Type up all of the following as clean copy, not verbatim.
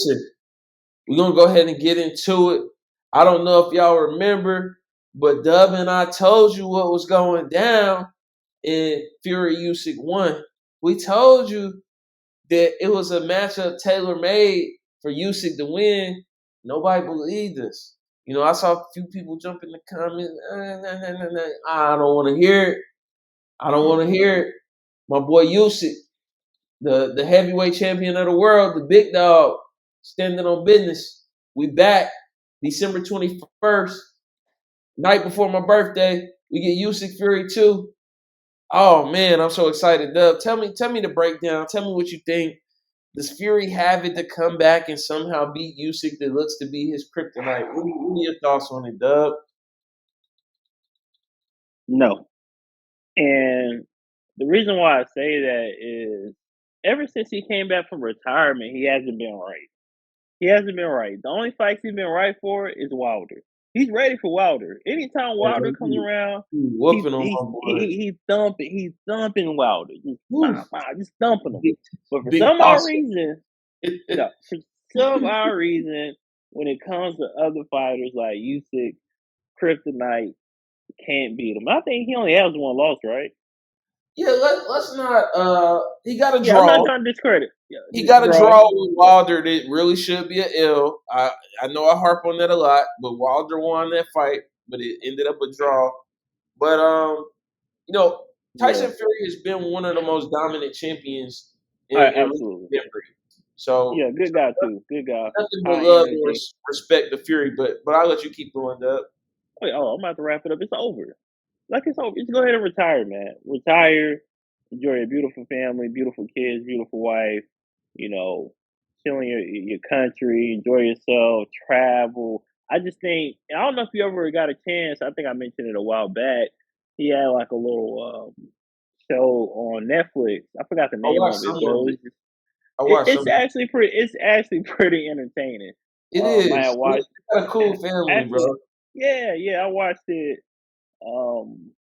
listen, we're gonna go ahead and get into it. I don't know if y'all remember, but Dub and I told you what was going down in Fury Usyk 1. We told you that it was a matchup tailor made for Usyk to win. Nobody believed us. I saw a few people jump in the comments. I don't want to hear it. I don't want to hear it. My boy Usyk, the heavyweight champion of the world, the big dog, standing on business. We back December 21st, night before my birthday. We get Usyk Fury 2. Oh man, I'm so excited, Dub. Tell me the breakdown. Tell me what you think. Does Fury have it to come back and somehow beat Usyk that looks to be his kryptonite? What are your thoughts on it, Dub? No. And the reason why I say that is ever since he came back from retirement, he hasn't been right. He hasn't been right. The only fights he's been right for is Wilder. He's ready for Wilder. Anytime Wilder comes around, he's Whooping on he's my boy. he, he's thumping Wilder. Just thumping him. Big, But for big some odd awesome. reason, for some odd reason, when it comes to other fighters like Usyk, Kryptonite can't beat him. I think he only has one loss, right? Yeah, let's not. He got a Yeah, I'm not draw. trying to discredit. Yeah, He got a draw. draw with Wilder that really should be an L. I know I harp on that a lot, but Wilder won that fight, but it ended up a draw. But Yeah, Tyson Fury has been one of the most dominant champions in recent absolutely. memory. So Yeah, good guy too. Good guy. nothing but High love and energy. respect to Fury. But I'll let you keep going, Dub. Wait, I'm about to wrap it up. It's over. Like it's over. Just go ahead and retire, man. Retire. Enjoy your beautiful family, beautiful kids, beautiful wife. You know, chill in your country. Enjoy yourself. Travel. I just think I don't know if you ever got a chance. I think I mentioned it a while back. He had like a little show on Netflix. I forgot the I name watched of some it, but it of was it. I watched some it's of it. actually pretty. It's actually pretty entertaining. It I had is. watched. He got a cool family, Actually, bro. yeah, I watched it.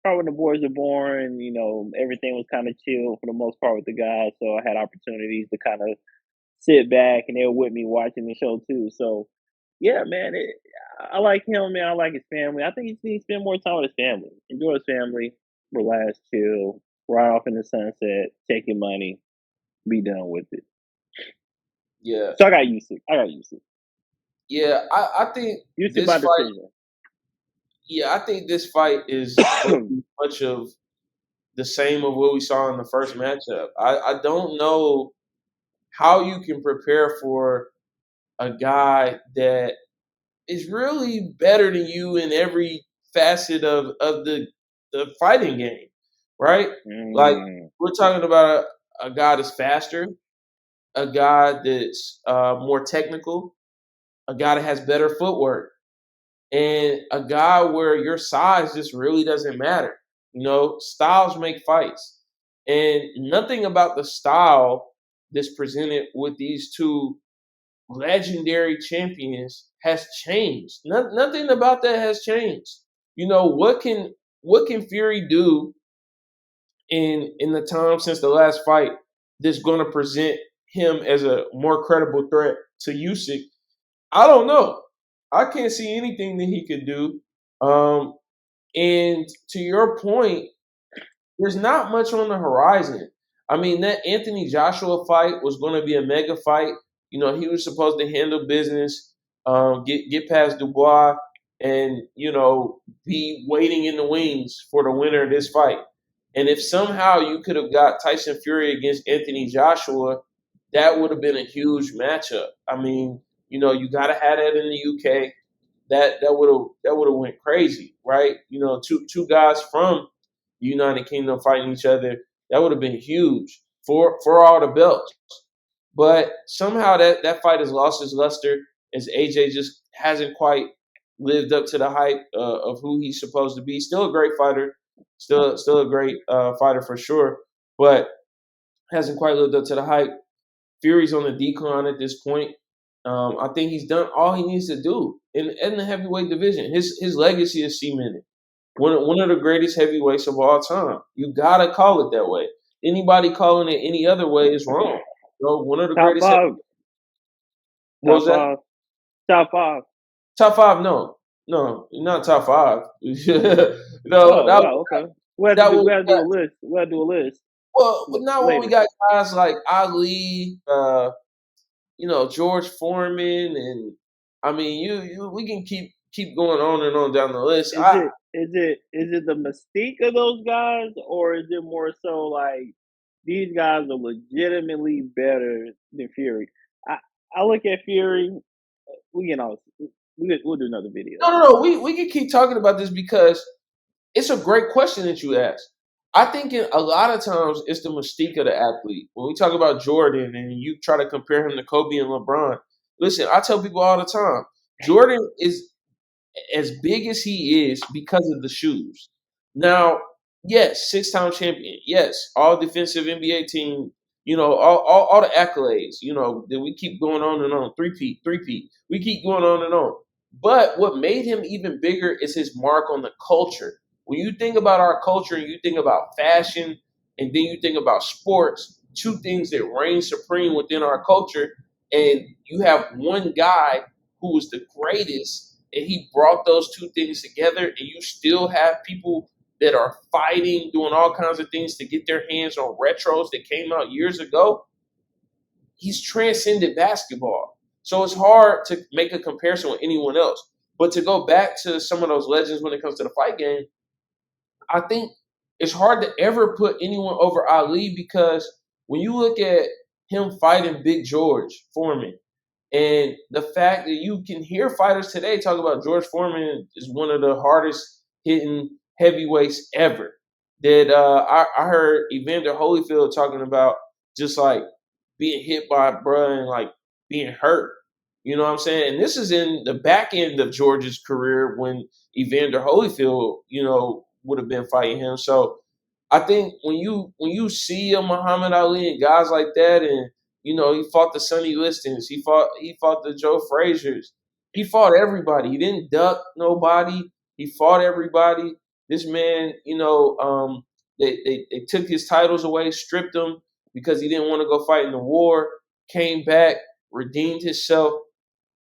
Probably when the boys were born, everything was kind of chill for the most part with the guys, so I had opportunities to kind of sit back, and they were with me watching the show too. So, yeah, man, I like him, man. I like his family. I think he needs to spend more time with his family, enjoy his family, relax, chill, ride off in the sunset, take your money, be done with it. Yeah. So I got used to it. I got used to it. Yeah, I think Used to this by fight. decision. Yeah, I think this fight is going to be much of the same of what we saw in the first matchup. I don't know how you can prepare for a guy that is really better than you in every facet of the fighting game, right? Like Mm, we're talking about a guy that's faster, a guy that's more technical, a guy that has better footwork, and a guy where your size just really doesn't matter. Styles make fights, and nothing about the style that's presented with these two legendary champions has changed. Nothing about that has changed. What can Fury do in the time since the last fight that's going to present him as a more credible threat to Usyk? I don't know. I can't see anything that he could do. And to your point, there's not much on the horizon. I mean, that Anthony Joshua fight was going to be a mega fight. He was supposed to handle business, get past Dubois, and be waiting in the wings for the winner of this fight. And if somehow you could have got Tyson Fury against Anthony Joshua, that would have been a huge matchup. I mean, you got to have that in the UK. That would have went crazy, right? Two guys from the United Kingdom fighting each other. That would have been huge for all the belts. But somehow that fight has lost its luster as AJ just hasn't quite lived up to the hype of who he's supposed to be. Still a great fighter, still a great fighter for sure, but hasn't quite lived up to the hype. Fury's on the decline at this point. I think he's done all he needs to do in the heavyweight division. His legacy is cemented. One of the greatest heavyweights of all time. You gotta call it that way. Anybody calling it any other way is wrong. One of the top greatest. five. What Top was that? five. Top five. Top five? No, no, not top five. No, Oh wow, okay. We have to that do. was We have to do a list. We have to do a list well, but not when we later. got guys like Ali, George Foreman, and I mean, we can keep going on and on down the list. Is it the mystique of those guys, or is it more so like these guys are legitimately better than Fury? I I look at Fury. We'll do another video. No. We can keep talking about this because it's a great question that you asked. I think a lot of times it's the mystique of the athlete. When we talk about Jordan and you try to compare him to Kobe and LeBron, listen, I tell people all the time, Jordan is as big as he is because of the shoes. Now, yes, 6-time champion. Yes, all defensive NBA team. All the accolades. That we keep going on and on. Three-peat. We keep going on and on. But what made him even bigger is his mark on the culture. When you think about our culture and you think about fashion and then you think about sports, two things that reign supreme within our culture, and you have one guy who was the greatest, and he brought those two things together, and you still have people that are fighting, doing all kinds of things to get their hands on retros that came out years ago. He's transcended basketball. So it's hard to make a comparison with anyone else. But to go back to some of those legends when it comes to the fight game, I think it's hard to ever put anyone over Ali because when you look at him fighting Big George Foreman, and the fact that you can hear fighters today talk about George Foreman is one of the hardest hitting heavyweights ever. That I heard Evander Holyfield talking about just like being hit by a bruh and like being hurt. You know what I'm saying? And this is in the back end of George's career when Evander Holyfield, would have been fighting him. So I think when you see a Muhammad Ali and guys like that, and he fought the Sonny Listons, he fought the Joe Frazier's, he fought everybody. He didn't duck nobody. He fought everybody. This man, they took his titles away, stripped him because he didn't want to go fight in the war. Came back, redeemed himself,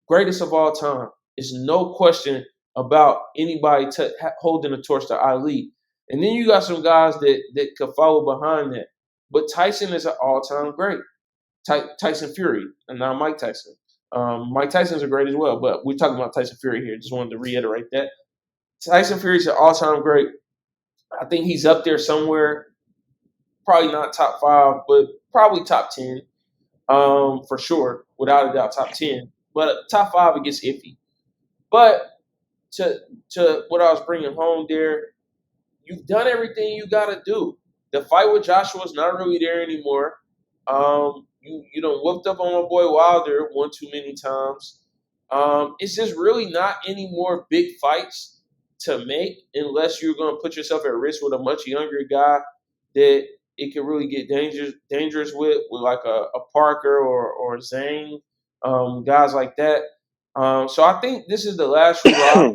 greatest of all time. There's no question about anybody holding a torch to Ali. And then you got some guys that could follow behind that. But Tyson is an all-time great. Tyson Fury, and not Mike Tyson. Mike Tyson's a great as well, but we're talking about Tyson Fury here. Just wanted to reiterate that. Tyson Fury's an all-time great. I think he's up there somewhere. Probably not top 5, but probably top 10. For sure, without a doubt, top 10. But top 5, it gets iffy. But to what I was bringing home there, you've done everything you got to do. The fight with Joshua's not really there anymore. You done whooped up on my boy Wilder one too many times. It's just really not any more big fights to make unless you're going to put yourself at risk with a much younger guy that it can really get dangerous with like a Parker or a Zane, guys like that. So I think this is the last hurrah.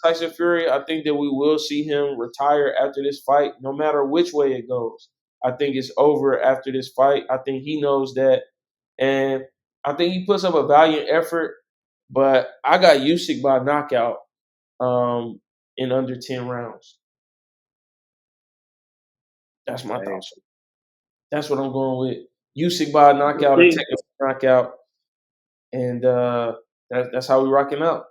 Tyson Fury, I think that we will see him retire after this fight, no matter which way it goes. I think it's over after this fight. I think he knows that. And I think he puts up a valiant effort, but I got Usyk by knockout in under 10 rounds. That's my Hey, thoughts. That's what I'm going with. Usyk by we'll knockout or see. technical knockout. And that's how we rocking out.